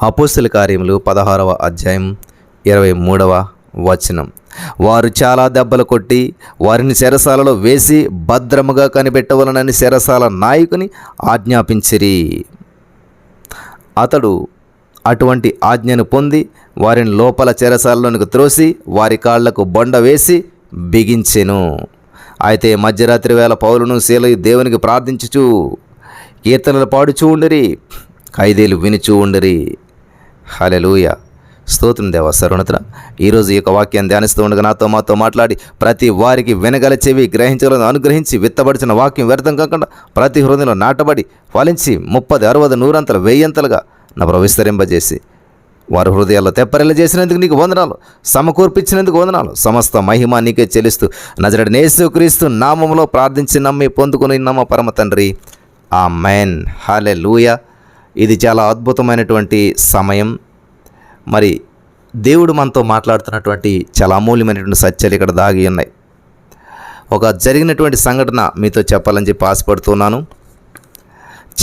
అపోస్తల కార్యములు 16వ అధ్యాయం 23వ వచనం. వారు చాలా దెబ్బలు కొట్టి వారిని చెరసాలలో వేసి భద్రముగా కనిపెట్టవలనని చెరసాల నాయకుని ఆజ్ఞాపించిరి. అతడు అటువంటి ఆజ్ఞను పొంది వారిని లోపల చెరసాలలోనికి త్రోసి వారి కాళ్లకు బొండ వేసి బిగించెను. అయితే మధ్యరాత్రి వేళ పౌలును శీలయు దేవునికి ప్రార్థించుచు కీర్తనలు పాడుచూ ఉండిరి, ఖైదీలు వినుచూ ఉండిరి. హల్లెలూయా. స్తోత్రం దేవా సర్వోన్నతుడా. ఈరోజు ఈ యొక్క వాక్యాన్ని ధ్యానిస్తూ ఉండగా మాతో మాట్లాడి ప్రతి వారికి వినగల చెవి గ్రహించగలను అనుగ్రహించి విత్తబడిచిన వాక్యం వ్యర్థం కాకుండా ప్రతి హృదయంలో నాటబడి ఫలించి 30, 60, 100 1000 నా విస్తరింపజేసి వారి హృదయాల్లో తెప్పరిల్ల చేసినందుకు నీకు వందనాలు, సమకూర్పించినందుకు వందనాలు. సమస్త మహిమ నీకే చెల్లిస్తూ నజరేయుడైన యేసుక్రీస్తు నామములో ప్రార్థించి నమ్మి పొందుకుని నమ్మ పరమ తండ్రి, ఆమేన్. హల్లెలూయా. ఇది చాలా అద్భుతమైనటువంటి సమయం. మరి దేవుడు మనతో మాట్లాడుతున్నటువంటి చాలా అమూల్యమైనటువంటి సత్యాలు ఇక్కడ దాగి ఉన్నాయి. ఒక జరిగినటువంటి సంఘటన మీతో చెప్పాలని చెప్పి ఆశపడుతున్నాను.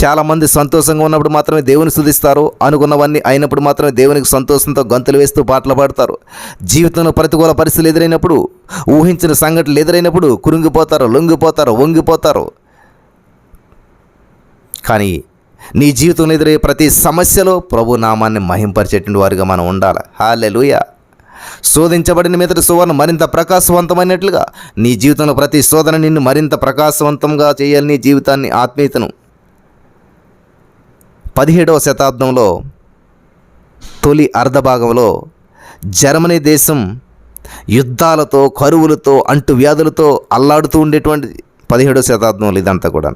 చాలామంది సంతోషంగా ఉన్నప్పుడు మాత్రమే దేవుని స్తుతిస్తారు, అనుకున్నవన్నీ అయినప్పుడు మాత్రమే దేవునికి సంతోషంతో గంతులు వేస్తూ పాటలు పాడతారు. జీవితంలో ప్రతికూల పరిస్థితులు ఎదురైనప్పుడు, ఊహించిన సంఘటనలు ఎదురైనప్పుడు కురింగిపోతారు, లొంగిపోతారు, వంగిపోతారు. కానీ నీ జీవితంలో ఎదురయ్యే ప్రతి సమస్యలో ప్రభు నామాన్ని మహింపరిచేటువంటి వారిగా మనం ఉండాలి. హల్లెలూయా. శోధించబడిన మీదట సువర్ణ మరింత ప్రకాశవంతమైనట్లుగా నీ జీవితంలో ప్రతి శోధన నిన్ను మరింత ప్రకాశవంతంగా చేయాలి. నీ జీవితాన్ని, ఆత్మీయతను. 17వ శతాబ్దంలో తొలి అర్ధభాగంలో జర్మనీ దేశం యుద్ధాలతో, కరువులతో, అంటువ్యాధులతో అల్లాడుతూ ఉండేటువంటి 17వ శతాబ్దంలో ఇదంతా కూడా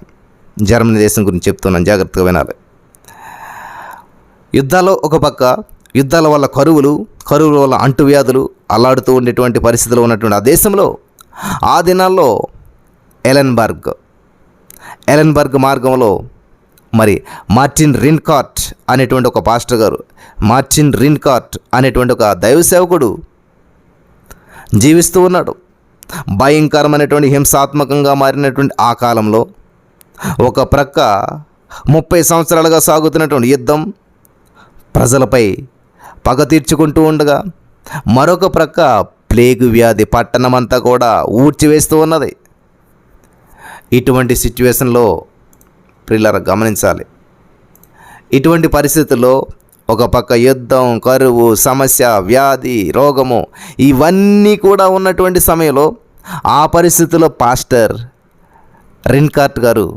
జర్మనీ దేశం గురించి చెప్తున్నాను, జాగ్రత్తగా వినాలి. యుద్ధాల్లో ఒక పక్క యుద్ధాల వల్ల కరువుల వల్ల అంటువ్యాధులు అల్లాడుతూ ఉండేటువంటి పరిస్థితిలో ఉన్నటువంటి ఆ దేశంలో ఆ దినాల్లో ఎలెన్బర్గ్ మార్గంలో మరి మార్టిన్ రిన్కార్ట్ అనేటువంటి ఒక పాస్టర్ గారు, మార్టిన్ రిన్కార్ట్ అనేటువంటి ఒక దైవ సేవకుడు జీవిస్తూ ఉన్నాడు. భయంకరమైనటువంటి హింసాత్మకంగా మారినటువంటి ఆ కాలంలో ఒక ప్రక్క 30 సంవత్సరాలుగా సాగుతున్నటువంటి యుద్ధం ప్రజలపై పగ తీర్చుకుంటూ ఉండగా, మరొక ప్రక్క ప్లేగు వ్యాధి పట్టణమంతా కూడా ఊడ్చివేస్తూ ఉన్నది. ఇటువంటి సిచ్యువేషన్లో ప్రియులారా గమనించాలి. ఇటువంటి పరిస్థితుల్లో ఒక పక్క యుద్ధం, కరువు, సమస్య, వ్యాధి, రోగము ఇవన్నీ కూడా ఉన్నటువంటి సమయంలో ఆ పరిస్థితుల్లో పాస్టర్ రిన్కార్ట్ గారు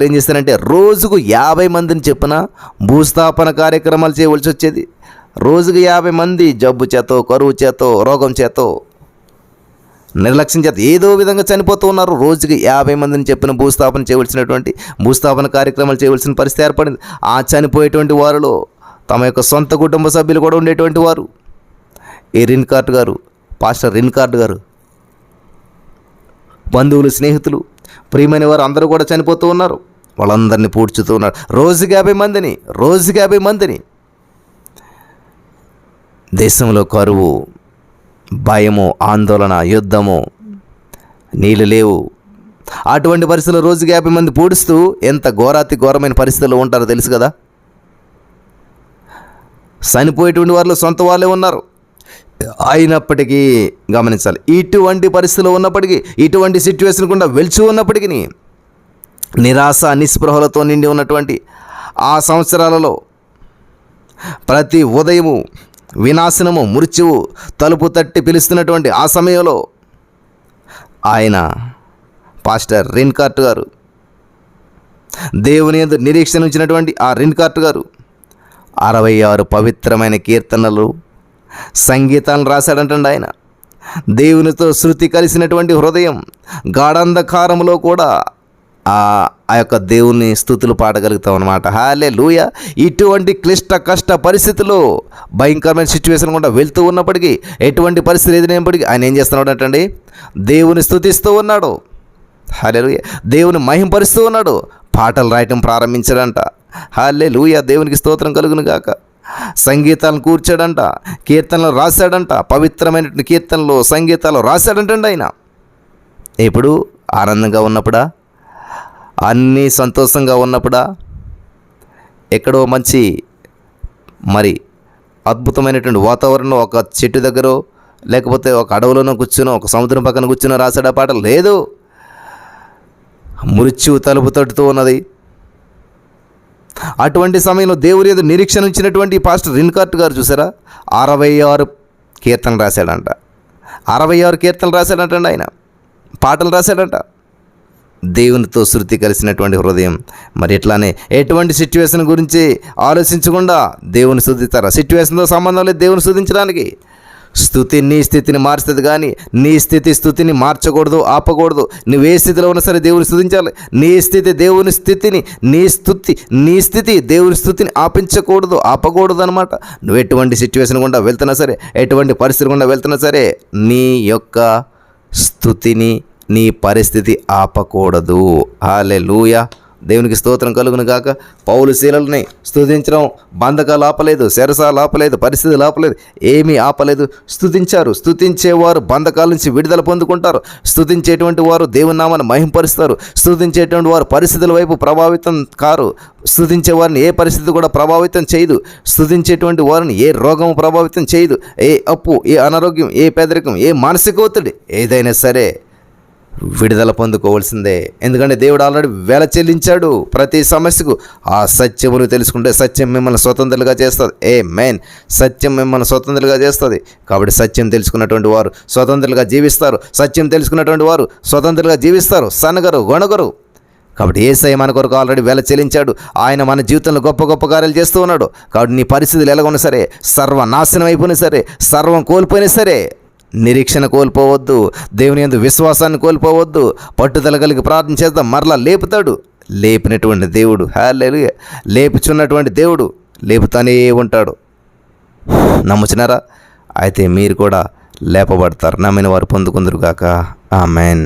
ఏం చేస్తారంటే రోజుకు 50 మందిని చెప్పిన భూస్థాపన కార్యక్రమాలు చేయవలసి వచ్చేది. రోజుకు 50 మంది జబ్బు చేతో, కరువు చేతో, రోగం చేతో, నిర్లక్ష్యం చేత ఏదో విధంగా చనిపోతూ ఉన్నారు. రోజుకి 50 మందిని చెప్పిన భూస్థాపన కార్యక్రమాలు చేయవలసిన పరిస్థితి ఏర్పడింది. ఆ చనిపోయేటువంటి వారిలో తమ యొక్క సొంత కుటుంబ సభ్యులు కూడా ఉండేటువంటి వారు. ఈ రిన్కార్ట్ గారు, పాస్టర్ రిన్కార్ట్ గారు బంధువులు, స్నేహితులు, ప్రియమైన వారు అందరూ కూడా చనిపోతూ ఉన్నారు. వాళ్ళందరినీ పూడ్చుతూ ఉన్నారు. రోజుకి 50 మందిని. దేశంలో కరువు, భయము, ఆందోళన, యుద్ధము, నీళ్ళు లేవు. అటువంటి పరిస్థితుల్లో రోజుకి 50 మంది పూడుస్తూ ఎంత ఘోరమైన పరిస్థితుల్లో ఉంటారో తెలుసు కదా. చనిపోయేటువంటి వారిలో సొంత వాళ్ళే ఉన్నారు. అయినప్పటికీ గమనించాలి, ఇటువంటి పరిస్థితుల్లో ఉన్నప్పటికీ, ఇటువంటి సిచ్యువేషన్ గుండా వెళ్తూ ఉన్నప్పటికీ నిరాశ, నిస్పృహలతో నిండి ఉన్నటువంటి ఆ సంవత్సరాలలో ప్రతి ఉదయము వినాశనము, మృత్యువు తలుపు తట్టి పిలుస్తున్నటువంటి ఆ సమయంలో ఆయన పాస్టర్ రిన్కార్ట్ గారు, దేవుని యందు నిరీక్షణ ఉంచినటువంటి ఆ రిన్కార్ట్ గారు 66 పవిత్రమైన కీర్తనలు, సంగీతాలను రాశాడంటండి. ఆయన దేవునితో శృతి కలిసినటువంటి హృదయం, గాఢంధకారంలో కూడా ఆ యొక్క దేవుని స్తుతులు పాడగలుగుతాం అన్నమాట. హల్లెలూయా. ఇటువంటి కష్ట పరిస్థితుల్లో, భయంకరమైన సిచ్యువేషన్ కూడా వెళ్తూ ఉన్నప్పటికీ, ఎటువంటి పరిస్థితులు ఎదురైనప్పటికీ ఆయన ఏం చేస్తున్నాడు అంటే దేవుని స్తుతిస్తూ ఉన్నాడు. హల్లెలూయా. దేవుని మహింపరుస్తూ ఉన్నాడు. పాటలు రాయటం ప్రారంభించాడంట. హల్లెలూయా. దేవునికి స్తోత్రం కలుగును గాక. సంగీతాలను కూర్చాడంట, కీర్తనలు రాశాడంట, పవిత్రమైనటువంటి కీర్తనలు, సంగీతాలు రాశాడంటండి. ఆయన ఇప్పుడు ఆనందంగా ఉన్నప్పుడా, అన్నీ సంతోషంగా ఉన్నప్పుడా, ఎక్కడో మంచి మరి అద్భుతమైనటువంటి వాతావరణంలో ఒక చెట్టు దగ్గర లేకపోతే ఒక అడవులోనో కూర్చునో ఒక సముద్రం పక్కన కూర్చునో రాశాడు ఆ పాట? లేదు. మృత్యువు తలుపు తట్టుతూ ఉన్నది. అటువంటి సమయంలో దేవుని యందు నిరీక్షణ ఉంచినటువంటి పాస్టర్ రిన్కార్ట్ గారు చూసారా, 66 కీర్తనలు రాశాడంట. 66 కీర్తనలు రాశాడంటండి. ఆయన పాటలు రాశాడంట. దేవునితో శృతి కలిసినటువంటి హృదయం. మరి ఇట్లానే ఎటువంటి సిచ్యువేషన్ గురించి ఆలోచించకుండా దేవుని స్తుతిస్తారా? సిచ్యువేషన్తో సంబంధం లేదు దేవుని స్తుతించడానికి. స్తుతి నీ స్థితిని మారుస్తుంది, కానీ నీ స్థితి స్తుతిని మార్చకూడదు, ఆపకూడదు. నువ్వు ఏ స్థితిలో ఉన్నా సరే దేవుని స్తుతించాలి. నీ స్థితి దేవుని స్థితిని, నీ స్థితి దేవుని స్థుతిని ఆపించకూడదు, ఆపకూడదు అనమాట. నువ్వు ఎటువంటి సిచ్యువేషన్ గుండా వెళ్తున్నా సరే, ఎటువంటి పరిస్థితి గుండా వెళ్తున్నా సరే, నీ యొక్క స్తుతిని, నీ పరిస్థితి ఆపకూడదు. హల్లెలూయా. దేవునికి స్తోత్రం కలుగును గాక. పౌలు శీలల్ని స్తుతించడం బంధకాలు ఆపలేదు, శరసాలు ఆపలేదు, పరిస్థితులు ఆపలేదు, ఏమీ ఆపలేదు. స్తుతించారు. స్తుతించేవారు బంధకాల నుంచి విడుదల పొందుకుంటారు. స్తుతించేటువంటి వారు దేవుని నామాన్ని మహింపరుస్తారు. స్తుతించేటువంటి వారు పరిస్థితుల వైపు ప్రభావితం కారు. స్తుతించే వారిని ఏ పరిస్థితి కూడా ప్రభావితం చేయదు. స్తుతించేటువంటి వారిని ఏ రోగం ప్రభావితం చేయదు. ఏ అప్పు, ఏ అనారోగ్యం, ఏ పేదరికం, ఏ మానసిక ఒత్తిడి ఏదైనా సరే విడుదల పొందుకోవాల్సిందే. ఎందుకంటే దేవుడు ఆల్రెడీ వెల చెల్లించాడు ప్రతి సమస్యకు. ఆ సత్యమును తెలుసుకుంటే సత్యం మిమ్మల్ని స్వతంత్రులుగా చేస్తుంది. ఆమేన్. సత్యం మిమ్మల్ని స్వతంత్రులుగా చేస్తుంది. కాబట్టి సత్యం తెలుసుకున్నటువంటి వారు స్వతంత్రులుగా జీవిస్తారు. సత్యం తెలుసుకున్నటువంటి వారు స్వతంత్రులుగా జీవిస్తారు, సనగరు, గొణగరు. కాబట్టి యేసయ్య మన కొరకు ఆల్రెడీ వెల చెల్లించాడు. ఆయన మన జీవితంలో గొప్ప గొప్ప కార్యాలు చేస్తూ ఉన్నాడు. కాబట్టి నీ పరిస్థితులు ఎలాగొన్నా సరే, సర్వనాశనం అయిపోయినా సరే, సర్వం కోల్పోయినా సరే, నిరీక్షణ కోల్పోవద్దు. దేవుని యందు విశ్వాసాన్ని కోల్పోవద్దు. పట్టుదల కలిగి ప్రార్థన చేద్దాం. మరలా లేపుతాడు. లేపినటువంటి దేవుడు, హల్లెలూయా, లేపుచున్నటువంటి దేవుడు లేపుతానే ఉంటాడు. నమ్ముచున్నారా? అయితే మీరు కూడా లేపబడతారు. నమ్మిన వారు పొందుకుందురు గాక. ఆమేన్.